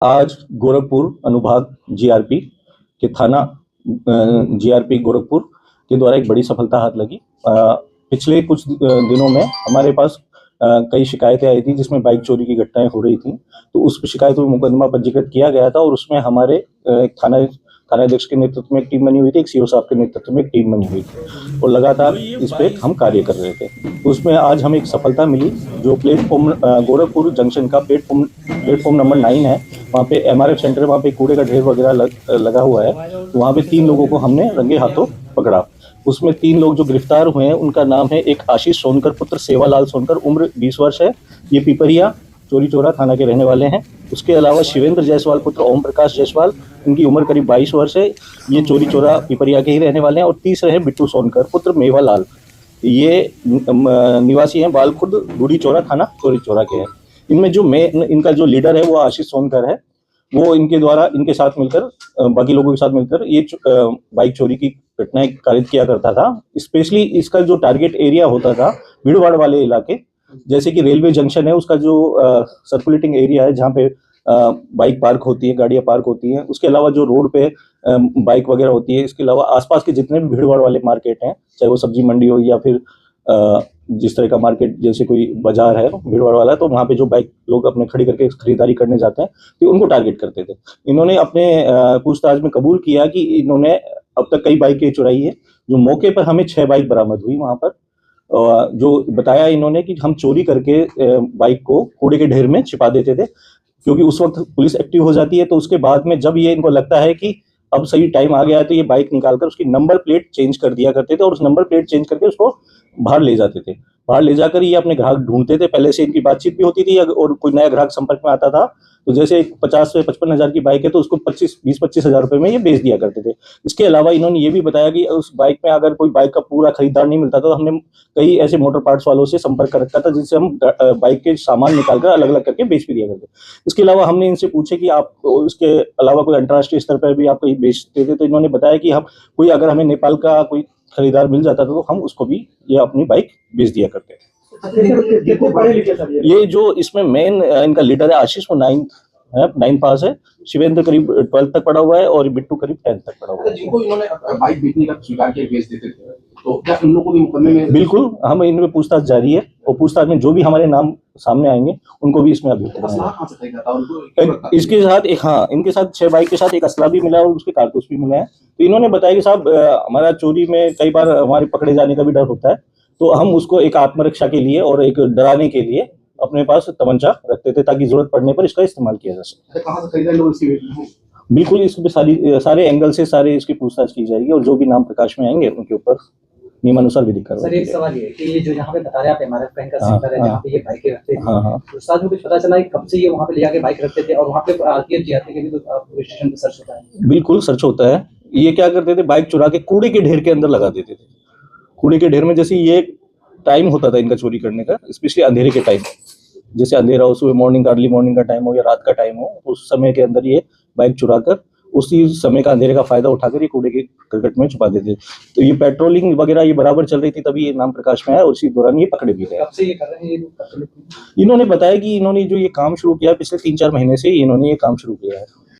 आज गोरखपुर अनुभाग जीआरपी के थाना जीआरपी गोरखपुर के द्वारा एक बड़ी सफलता हाथ लगी। पिछले कुछ दिनों में हमारे पास कई शिकायतें आई थी जिसमें बाइक चोरी की घटनाएं हो रही थी। तो उस शिकायतों में मुकदमा पंजीकृत किया गया था और उसमें हमारे थानाध्यक्ष के नेतृत्व में एक टीम बनी हुई थी, एक सीओ साहब के नेतृत्व में एक टीम बनी हुई थी और लगातार इस पे हम कार्य कर रहे थे। उसमें आज हमें एक सफलता मिली, जो प्लेटफॉर्म गोरखपुर जंक्शन का प्लेटफॉर्म नंबर 9 है, वहाँ पे एमआरएफ सेंटर, वहाँ पे कूड़े का ढेर वगैरह लगा हुआ है। तो वहाँ पे 3 लोगों को हमने रंगे हाथों पकड़ा। उसमें 3 लोग जो गिरफ्तार हुए हैं उनका नाम है, एक आशीष सोनकर पुत्र सेवालाल सोनकर, उम्र 20 वर्ष है, ये पिपरिया चोरी चौरा थाना के रहने वाले हैं। उसके अलावा शिवेंद्र जायसवाल पुत्र ओम प्रकाश जायसवाल, इनकी उम्र करीब 22 वर्ष है, ये चोरी चौरा पिपरिया के ही रहने वाले हैं। और तीसरे हैं बिट्टू सोनकर पुत्र मेवालाल, ये निवासी हैं बालखुर्द बूढ़ी चौरा थाना चोरी चौरा के हैं। इनमें जो इनका जो लीडर है वो आशीष सोनकर है। वो इनके द्वारा इनके साथ मिलकर बाकी लोगों के साथ मिलकर ये बाइक चोरी की घटनाएं कारित किया करता था। स्पेशली इसका जो टारगेट एरिया होता था भीड़-भाड़ वाले इलाके, जैसे कि रेलवे जंक्शन है, उसका जो सर्कुलेटिंग एरिया है जहाँ पे बाइक पार्क होती है, गाड़ियाँ पार्क होती हैं, उसके अलावा जो रोड पे बाइक वगैरह होती है, इसके अलावा आसपास के जितने भी भीड़-भाड़ वाले मार्केट हैं, चाहे वो सब्जी मंडी हो या फिर जिस तरह का मार्केट, जैसे कोई बाजार है भीड़-भाड़ वाला, तो वहाँ पे जो बाइक लोग अपने खड़ी करके खरीदारी करने जाते हैं, तो उनको टारगेट करते थे। इन्होंने अपने पूछताछ में कबूल किया कि इन्होंने अब तक कई बाइकें चुराई है। जो मौके पर हमें 6 बाइक बरामद हुई वहाँ पर। जो बताया इन्होंने कि हम चोरी करके बाइक को कूड़े के ढेर में छिपा देते थे, क्योंकि उस वक्त पुलिस एक्टिव हो जाती है। तो उसके बाद में जब ये इनको लगता है कि अब सही टाइम आ गया है, तो ये बाइक निकालकर उसकी नंबर प्लेट चेंज कर दिया करते थे और उस नंबर प्लेट चेंज करके उसको बाहर ले जाते थे। बाहर ले जाकर ये अपने ग्राहक ढूंढते थे। पहले से इनकी बातचीत भी होती थी, और कोई नया ग्राहक संपर्क में आता था तो जैसे 50 से 55 हज़ार की बाइक है तो उसको 20-25 हज़ार रुपए में ये बेच दिया करते थे। इसके अलावा इन्होंने ये भी बताया कि उस बाइक में अगर कोई बाइक का पूरा खरीदार नहीं मिलता तो हमने कई ऐसे मोटर पार्ट्स वालों से संपर्क कर रखा था, जिससे हम बाइक के सामान निकाल कर अलग अलग करके बेच भी दिया करते। इसके अलावा हमने इनसे पूछे कि आप उसके अलावा कोई अंतर्राष्ट्रीय स्तर पर भी आप कहीं बेचते थे, तो इन्होंने बताया कि हम कोई अगर हमें नेपाल का कोई खरीदार मिल जाता था तो हम उसको भी ये अपनी बाइक बेच दिया करते थे। ये जो इसमें मेन इनका लीडर है आशीष, वो 9 पास है, शिवेंद्र करीब 12 तक पढ़ा हुआ है और बिट्टू करीब 10 तक पढ़ा हुआ है। जिनको इन्होंने बाइक बेचने का स्वीकार किया, बेच देते थे, तो क्या इन लोगों को भी मुकदमे में? बिल्कुल, हम इनमें पूछताछ जारी है और पूछताछ में जो भी हमारे नाम सामने आएंगे उनको भी इसमें अभियुक्त बनाएंगे। इसके साथ इनके साथ 6 बाइक के साथ एक असला भी मिला और उसके कारतूस भी मिले हैं। तो इन्होंने बताया कि साहब, हमारा चोरी में कई बार हमारे पकड़े जाने का भी डर होता है, तो हम उसको एक आत्मरक्षा के लिए और एक डराने के लिए अपने पास तमंचा रखते थे, ताकि जरूरत पड़ने पर इसका इस्तेमाल किया जा सके। कहाँ से खरीदा लोग इसकी? बिल्कुल, इसमें सारे एंगल से सारे इसकी पूछताछ की जाएगी और जो भी नाम प्रकाश में आएंगे उनके ऊपर नियमानुसार विधिक कार्रवाई। सर, एक सवाल ये कि ये जो यहाँ पे बता रहे हैं आप एमआरएफ बैंक का सेंटर है जहाँ पे ये बाइकें रखते हैं, तो साथ में कुछ पता चला है कब से ये वहाँ पे ले जाके बाइक रखते थे और वहाँ पे आरटीएफ जीआरपी के भी तो पुलिस स्टेशन पे सर्च होता है? बिल्कुल सर्च होता है। ये क्या करते थे, बाइक चुरा के कूड़े के ढेर के अंदर लगा देते थे। कूड़े के ढेर में, जैसे ये टाइम होता था इनका चोरी करने का, स्पेशली अंधेरे के टाइम, जैसे अंधेरा हो, सुबह मॉर्निंग अर्ली मॉर्निंग का टाइम हो या रात का टाइम हो, उस समय के अंदर ये बाइक चुरा कर उसी समय का अंधेरे का फायदा उठाकर ये कूड़े के करकट में छुपा देते। तो ये पेट्रोलिंग वगैरह ये बराबर चल रही थी, तभी ये नाम प्रकाश में आया और उसी दौरान ये पकड़े भी गए। कब से ये कर रहे हैं ये? इन्होंने बताया कि इन्होंने जो ये काम शुरू किया पिछले 3-4 महीने से इन्होंने ये काम शुरू किया है।